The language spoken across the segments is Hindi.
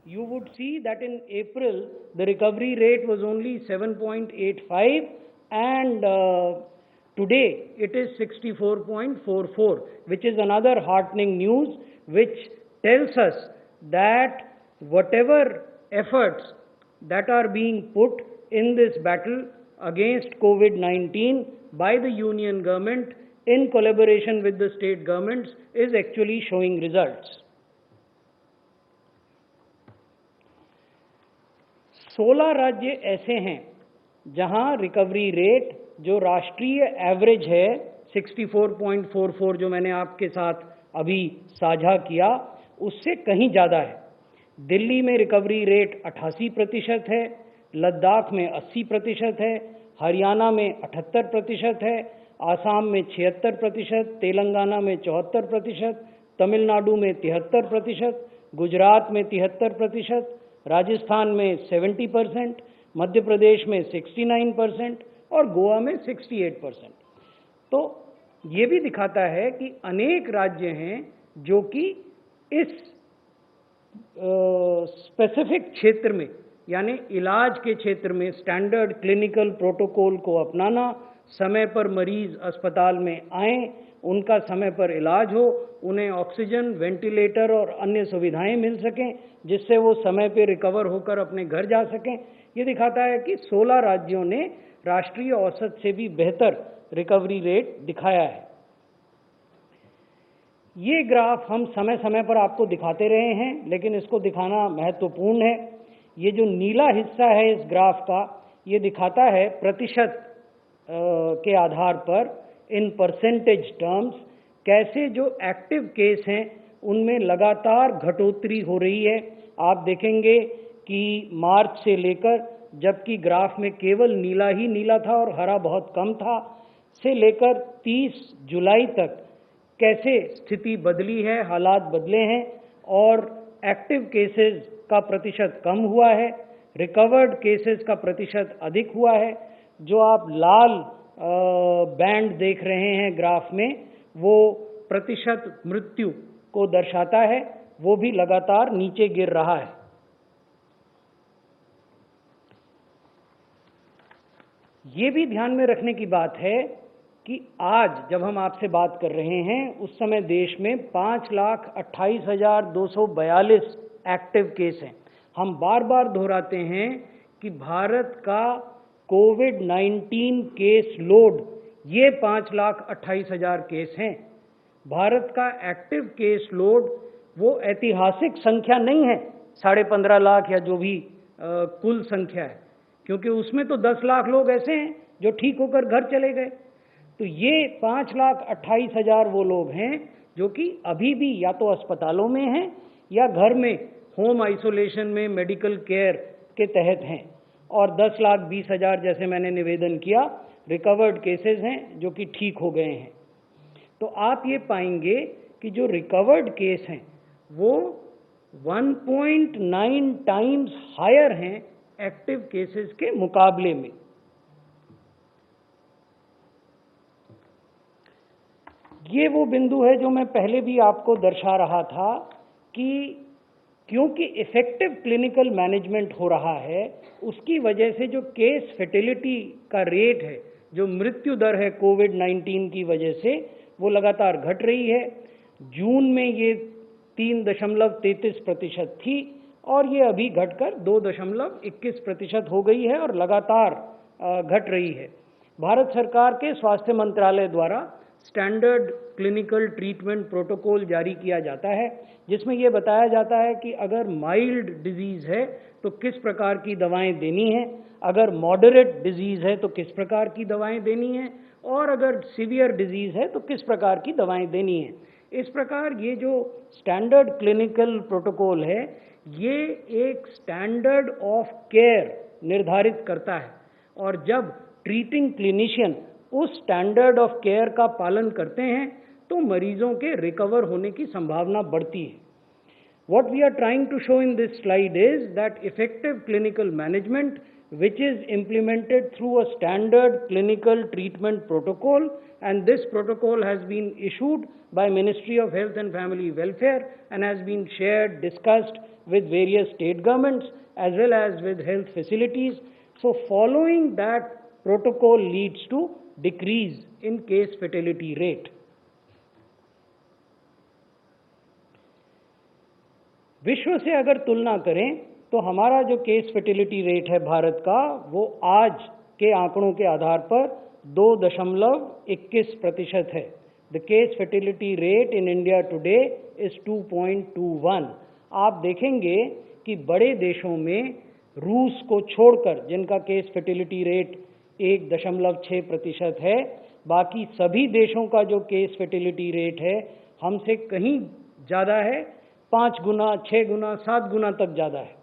you would see that in April the recovery rate was only 7.85 and today it is 64.44, which is another heartening news, which tells us that whatever efforts that are being put in this battle against COVID-19 by the union government in collaboration with the state governments is actually showing results. 16 राज्य ऐसे हैं जहां रिकवरी रेट जो राष्ट्रीय एवरेज है 64.44 जो मैंने आपके साथ अभी साझा किया उससे कहीं ज़्यादा है। दिल्ली में रिकवरी रेट 88% है, लद्दाख में 80% है, हरियाणा में 78% है, आसाम में 76%, तेलंगाना में 74%, तमिलनाडु में 73%, गुजरात में 73%, राजस्थान में 70%, मध्य प्रदेश में 69% और गोवा में 68%। तो ये भी दिखाता है कि अनेक राज्य हैं जो कि इस स्पेसिफिक क्षेत्र में यानी इलाज के क्षेत्र में स्टैंडर्ड क्लिनिकल प्रोटोकॉल को अपनाना, समय पर मरीज अस्पताल में आएं, उनका समय पर इलाज हो, उन्हें ऑक्सीजन, वेंटिलेटर और अन्य सुविधाएं मिल सकें जिससे वो समय पर रिकवर होकर अपने घर जा सकें। ये दिखाता है कि 16 राज्यों ने राष्ट्रीय औसत से भी बेहतर रिकवरी रेट दिखाया है। ये ग्राफ हम समय समय पर आपको दिखाते रहे हैं, लेकिन इसको दिखाना महत्वपूर्ण है। ये जो नीला हिस्सा है इस ग्राफ का, ये दिखाता है प्रतिशत के आधार पर इन परसेंटेज टर्म्स कैसे जो एक्टिव केस हैं उनमें लगातार घटोतरी हो रही है। आप देखेंगे कि मार्च से लेकर, जबकि ग्राफ में केवल नीला ही नीला था और हरा बहुत कम था, से लेकर 30 जुलाई तक कैसे स्थिति बदली है, हालात बदले हैं और एक्टिव केसेस का प्रतिशत कम हुआ है, रिकवर्ड केसेस का प्रतिशत अधिक हुआ है। जो आप लाल बैंड देख रहे हैं ग्राफ में, वो प्रतिशत मृत्यु को दर्शाता है, वो भी लगातार नीचे गिर रहा है। ये भी ध्यान में रखने की बात है कि आज जब हम आपसे बात कर रहे हैं उस समय देश में 5,28,242 एक्टिव केस हैं। हम बार बार दोहराते हैं कि भारत का कोविड-19 केस लोड ये 5,28,000 केस हैं। भारत का एक्टिव केस लोड वो ऐतिहासिक संख्या नहीं है 15.5 लाख या जो भी कुल संख्या है, क्योंकि उसमें तो 10 लाख लोग ऐसे हैं जो ठीक होकर घर चले गए। तो ये 5,28,000 वो लोग हैं जो कि अभी भी या तो अस्पतालों में हैं या घर में होम आइसोलेशन में मेडिकल केयर के तहत हैं, और 10,20,000 जैसे मैंने निवेदन किया रिकवर्ड केसेस हैं जो कि ठीक हो गए हैं। तो आप ये पाएंगे कि जो रिकवर्ड केस हैं वो 1.9 टाइम्स हायर हैं एक्टिव केसेस के मुकाबले में। ये वो बिंदु है जो मैं पहले भी आपको दर्शा रहा था कि क्योंकि इफेक्टिव क्लिनिकल मैनेजमेंट हो रहा है, उसकी वजह से जो केस फर्टिलिटी का रेट है, जो मृत्यु दर है कोविड-19 की वजह से, वो लगातार घट रही है। जून में ये 3.33% थी और ये अभी घटकर 2.21% हो गई है और लगातार घट रही है। भारत सरकार के स्वास्थ्य मंत्रालय द्वारा स्टैंडर्ड क्लिनिकल ट्रीटमेंट प्रोटोकॉल जारी किया जाता है, जिसमें यह बताया जाता है कि अगर माइल्ड डिजीज है तो किस प्रकार की दवाएं देनी है, अगर मॉडरेट डिजीज है तो किस प्रकार की दवाएं देनी है, और अगर सीवियर डिजीज है तो किस प्रकार की दवाएं देनी है। इस प्रकार ये जो स्टैंडर्ड क्लिनिकल प्रोटोकॉल है, ये एक स्टैंडर्ड ऑफ केयर निर्धारित करता है, और जब ट्रीटिंग क्लिनिशियन उस स्टैंडर्ड ऑफ केयर का पालन करते हैं तो मरीजों के रिकवर होने की संभावना बढ़ती है। What we are trying to show in this slide is that effective clinical management, which is implemented through a standard clinical treatment protocol, and this protocol has been issued by Ministry of Health and Family Welfare and has been shared, discussed with various state governments as well as with health facilities. So following that protocol leads to decrease in case fatality rate. विश्व से अगर तुलना करें तो हमारा जो केस फर्टिलिटी रेट है भारत का, वो आज के आंकड़ों के आधार पर 2.21% है. The case fertility rate in India today is 2.21. आप देखेंगे कि बड़े देशों में रूस को छोड़कर, जिनका केस फर्टिलिटी रेट 1.6% है, बाकी सभी देशों का जो केस फर्टिलिटी रेट है हमसे कहीं ज़्यादा है, 5 गुना, 6 गुना, 7 गुना तक ज़्यादा है.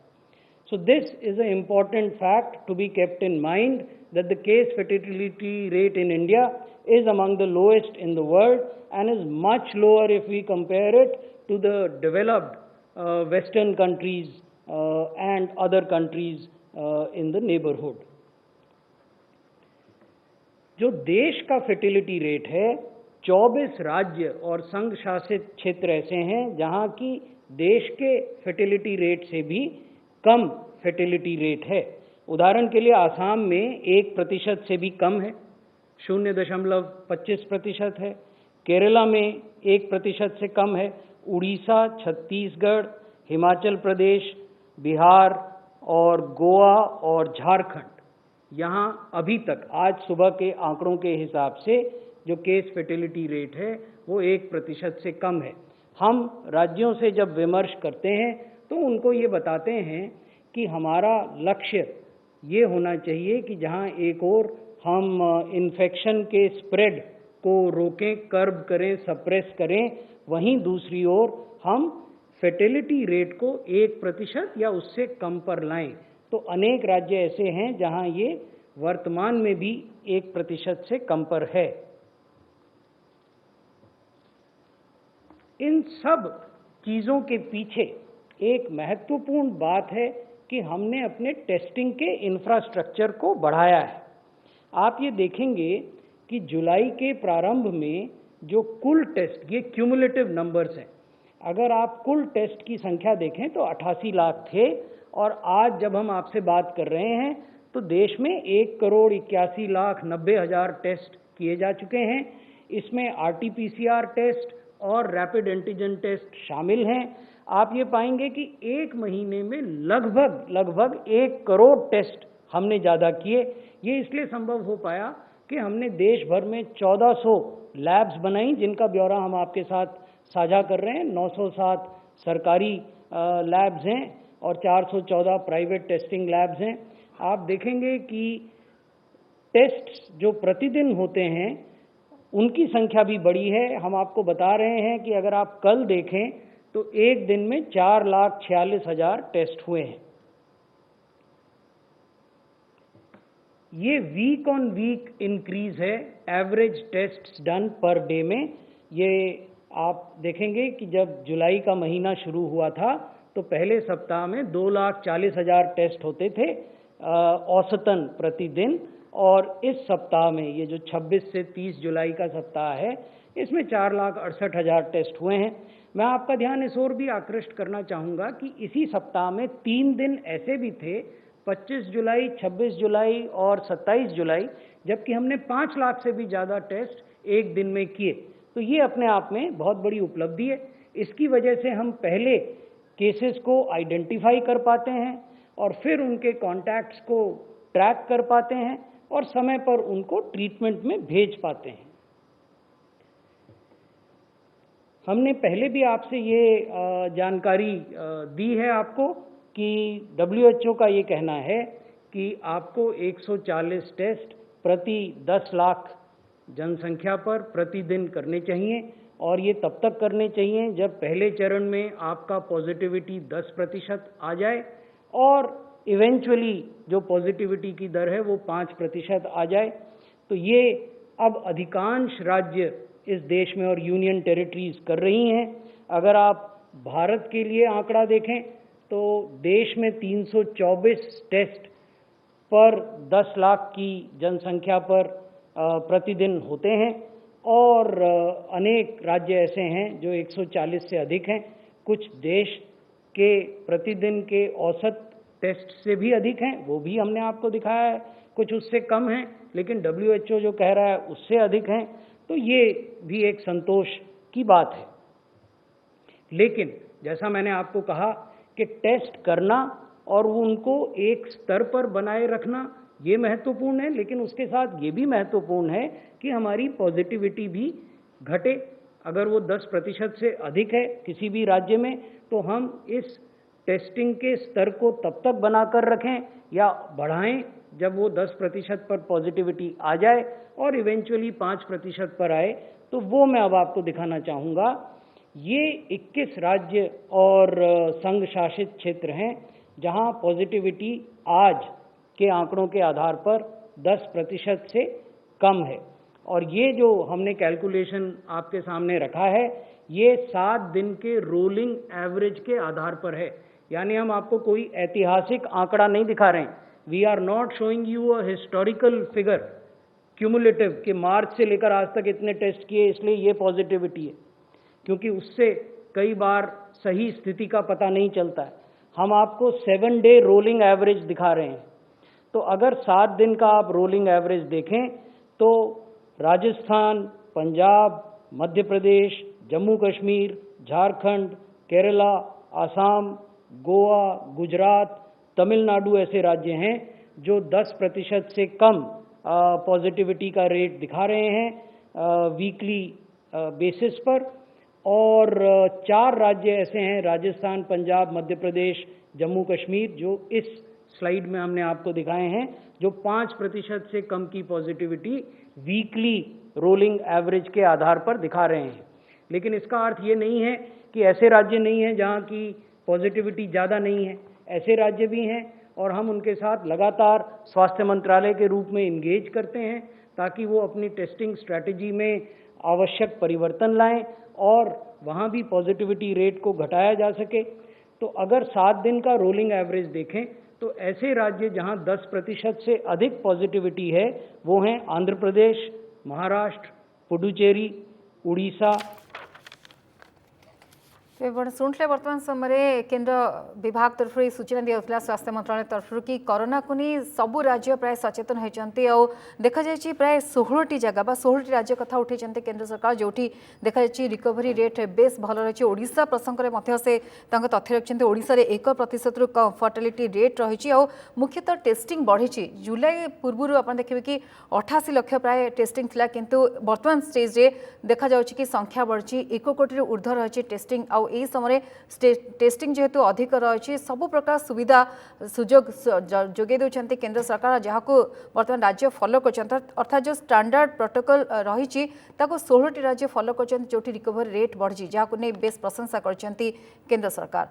So this is an important fact to be kept in mind, that the case fertility rate in India is among the lowest in the world and is much lower if we compare it to the developed Western countries and other countries in the neighborhood. जो देश का फर्टिलिटी रेट है, 24 राज्य और संघ शासित क्षेत्र ऐसे हैं जहां की देश के फर्टिलिटी रेट से भी कम फर्टिलिटी रेट है. उदाहरण के लिए आसाम में 1% से भी कम है, 0.25% है. केरला में 1% से कम है. उड़ीसा, छत्तीसगढ़, हिमाचल प्रदेश, बिहार और गोवा और झारखंड, यहाँ अभी तक आज सुबह के आंकड़ों के हिसाब से जो केस फर्टिलिटी रेट है वो 1% से कम है. हम राज्यों से जब विमर्श करते हैं तो उनको ये बताते हैं कि हमारा लक्ष्य ये होना चाहिए कि जहाँ एक ओर हम इन्फेक्शन के स्प्रेड को रोकें, कर्ब करें, सप्रेस करें, वहीं दूसरी ओर हम फर्टिलिटी रेट को 1% या उससे कम पर लाएं. तो अनेक राज्य ऐसे हैं जहाँ ये वर्तमान में भी 1% से कम पर है. इन सब चीज़ों के पीछे एक महत्वपूर्ण बात है कि हमने अपने टेस्टिंग के इंफ्रास्ट्रक्चर को बढ़ाया है. आप ये देखेंगे कि जुलाई के प्रारंभ में जो कुल टेस्ट, ये क्यूमुलेटिव नंबर्स हैं, अगर आप कुल टेस्ट की संख्या देखें तो 88 लाख थे और आज जब हम आपसे बात कर रहे हैं तो देश में 1,81,90,000 टेस्ट किए जा चुके हैं. इसमें RT-PCR टेस्ट और रैपिड एंटीजन टेस्ट शामिल हैं. आप ये पाएंगे कि एक महीने में लगभग 1 करोड़ टेस्ट हमने ज़्यादा किए. ये इसलिए संभव हो पाया कि हमने देश भर में 1400 लैब्स बनाई, जिनका ब्यौरा हम आपके साथ साझा कर रहे हैं. 907 सरकारी लैब्स हैं और 414 प्राइवेट टेस्टिंग लैब्स हैं. आप देखेंगे कि टेस्ट जो प्रतिदिन होते हैं उनकी संख्या भी बड़ी है. हम आपको बता रहे हैं कि अगर आप कल देखें तो एक दिन में 4,46,000 टेस्ट हुए हैं. ये वीक ऑन वीक इंक्रीज है average tests done per day में. ये आप देखेंगे कि जब जुलाई का महीना शुरू हुआ था तो पहले सप्ताह में 2,40,000 टेस्ट होते थे औसतन प्रतिदिन, और इस सप्ताह में ये जो 26 से 30 जुलाई का सप्ताह है इसमें 4,68,000 टेस्ट हुए हैं. मैं आपका ध्यान इस ओर भी आकृष्ट करना चाहूँगा कि इसी सप्ताह में 3 दिन ऐसे भी थे, 25 जुलाई, 26 जुलाई और 27 जुलाई, जबकि हमने 5 लाख से भी ज़्यादा टेस्ट एक दिन में किए. तो ये अपने आप में बहुत बड़ी उपलब्धि है. इसकी वजह से हम पहले केसेस को आइडेंटिफाई कर पाते हैं और फिर उनके कॉन्टैक्ट्स को ट्रैक कर पाते हैं और समय पर उनको ट्रीटमेंट में भेज पाते हैं. हमने पहले भी आपसे ये जानकारी दी है आपको कि WHO का ये कहना है कि आपको 140 टेस्ट प्रति 10 लाख जनसंख्या पर प्रतिदिन करने चाहिए, और ये तब तक करने चाहिए जब पहले चरण में आपका पॉजिटिविटी 10% आ जाए और इवेंचुअली जो पॉजिटिविटी की दर है वो 5% आ जाए. तो ये अब अधिकांश राज्य इस देश में और यूनियन टेरिटरीज कर रही हैं. अगर आप भारत के लिए आंकड़ा देखें तो देश में 324 टेस्ट पर 10 लाख की जनसंख्या पर प्रतिदिन होते हैं. और अनेक राज्य ऐसे हैं जो 140 से अधिक हैं। कुछ देश के प्रतिदिन के औसत टेस्ट से भी अधिक हैं, वो भी हमने आपको दिखाया है। कुछ उससे कम हैं, लेकिन WHO जो कह रहा है उससे अधिक हैं। तो ये भी एक संतोष की बात है। लेकिन जैसा मैंने आपको कहा कि टेस्ट करना और उनको एक स्तर पर बनाए रखना ये महत्वपूर्ण है, लेकिन उसके साथ ये भी महत्वपूर्ण है कि हमारी पॉजिटिविटी भी घटे। अगर वो 10% से अधिक है किसी भी राज्य में, तो हम इस टेस्टिंग के स्तर को तब तक बनाकर रखें या बढ़ाएं जब वो 10% पर पॉजिटिविटी आ जाए और इवेंचुअली 5% पर आए। तो वो मैं अब आपको दिखाना चाहूँगा। ये 21 राज्य और संघ शासित क्षेत्र हैं जहाँ पॉजिटिविटी आज के आंकड़ों के आधार पर 10% से कम है। और ये जो हमने कैलकुलेशन आपके सामने रखा है, ये 7 दिन के रोलिंग एवरेज के आधार पर है। यानी हम आपको कोई ऐतिहासिक आंकड़ा नहीं दिखा रहे हैं। We are not showing you a historical figure cumulative कि मार्च से लेकर आज तक इतने टेस्ट किए इसलिए ये पॉजिटिविटी है, क्योंकि उससे कई बार सही स्थिति का पता नहीं चलता है। हम आपको 7 डे रोलिंग एवरेज दिखा रहे हैं। तो अगर 7 दिन का आप रोलिंग एवरेज देखें तो राजस्थान, पंजाब, मध्य प्रदेश, जम्मू कश्मीर, झारखंड, केरला, आसाम, गोवा, गुजरात, तमिलनाडु ऐसे राज्य हैं जो 10% से कम पॉजिटिविटी का रेट दिखा रहे हैं वीकली बेसिस पर। और 4 राज्य ऐसे हैं, राजस्थान, पंजाब, मध्य प्रदेश, जम्मू कश्मीर, जो इस स्लाइड में हमने आपको दिखाए हैं, जो 5% से कम की पॉजिटिविटी वीकली रोलिंग एवरेज के आधार पर दिखा रहे हैं। लेकिन इसका अर्थ ये नहीं है कि ऐसे राज्य नहीं हैं जहाँ की पॉजिटिविटी ज़्यादा नहीं है। ऐसे राज्य भी हैं और हम उनके साथ लगातार स्वास्थ्य मंत्रालय के रूप में इंगेज करते हैं ताकि वो अपनी टेस्टिंग स्ट्रैटेजी में आवश्यक परिवर्तन लाएं और वहाँ भी पॉजिटिविटी रेट को घटाया जा सके। तो अगर 7 दिन का रोलिंग एवरेज देखें तो ऐसे राज्य जहाँ 10% से अधिक पॉजिटिविटी है वो हैं आंध्र प्रदेश, महाराष्ट्र, पुडुचेरी, उड़ीसा। शुणुले वर्तमान समय केंद्र विभाग तरफ सूचना दिया स्वास्थ्य मंत्रालय तरफ कि कोरोना को नहीं सबू राज्य प्राय सचेतन होती। देखा जाए प्राय 16टी जगह 16टी राज्य कथा उठे केंद्र सरकार जो देखा जाए रिकवरी रेट बेस भल रही। ओडिशा प्रसंग में से तथ्य रखिंट। ओडिशा रे 1% रु कम फर्टिलिटी रेट रही। मुख्यतः टेस्टिंग बढ़ी। जुलाई पूर्व आप देखिए कि 88 लाख प्राय टेस्टिंग थिला, किंतु वर्तमान स्टेज रे देखा जाउछि कि संख्या बढ़ी 1 कोटी ऊर्ध्व रही टेस्टिंग। यही समय टेस्टिंग जेहेतु अधिक रही सबु प्रकार सुविधा सुजोग जोगे देउछन्ते केंद्र सरकार, जहाँ को वर्तमान राज्य फॉलो कर। अर्थात जो स्टैंडर्ड प्रोटोकॉल रही 16टी राज्य फॉलो कर, जो रिकवरी रेट बढ़ी, जहाँ को नहीं बेस प्रशंसा कर केंद्र सरकार।